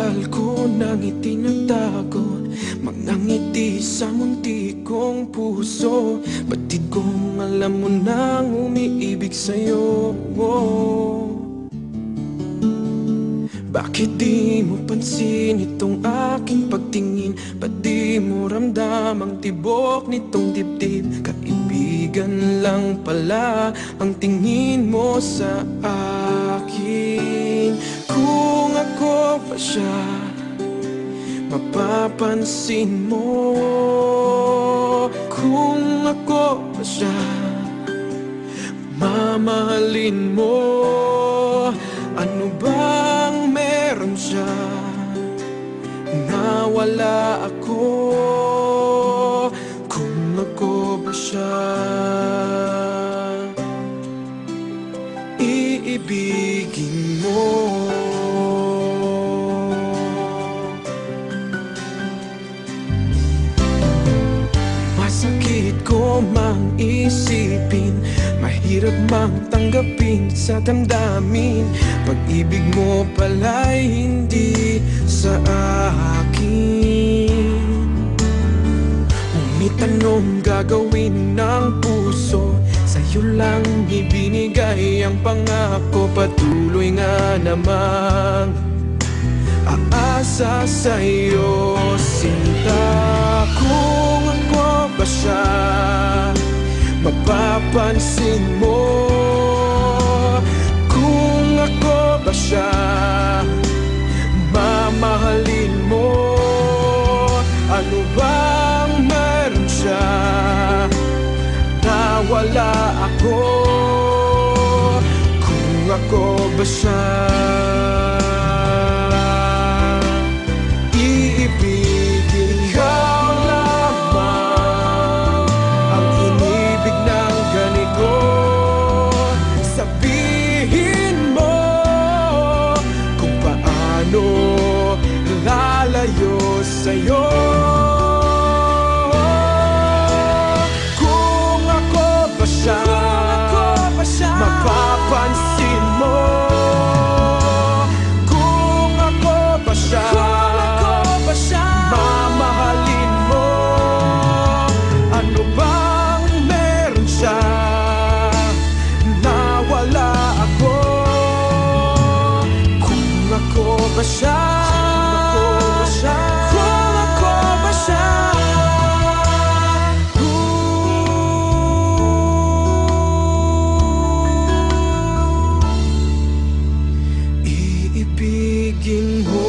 Matagal ko nang itinatago mga ngiti sa munti kong puso. Batid kong alam mo nang umiibig sa'yo. Bakit di mo pansin itong aking pagtingin? Ba't di mo ramdam ang tibok nitong dibdib? Kaibigan lang pala ang tingin mo sa akin. Kung ako pa siya, mapapansin mo. Kung ako pa siya, mamahalin mo. Ano bang meron siya na wala ako? Kung ako ba siya, iibigin mo. Masakit ko mang isipin, mahirap mang tanggapin sa damdamin. Pag-ibig mo pala'y hindi sa akin. Ngunit anong gagawin ng puso? Sa'yo lang ibinigay ang pangako. Patuloy nga namang aasa sa'yo, sinta. Kung ako ba siya, mapapansin mo. Kung ako ba siya, mamahalin mo. Ano bang meron siya na wala ako? Kung ako ba siya, iibigin ikaw lamang ang inibig ng ganito. Sabihin mo kung paano lalayo sa'yo. Kung ako ba siya, mapapansin mo. Kung ako ba siya, mamahalin mo. Ano bang meron siya na wala ako? Kung ako ba siya, kung ako ba siya, iibigin mo.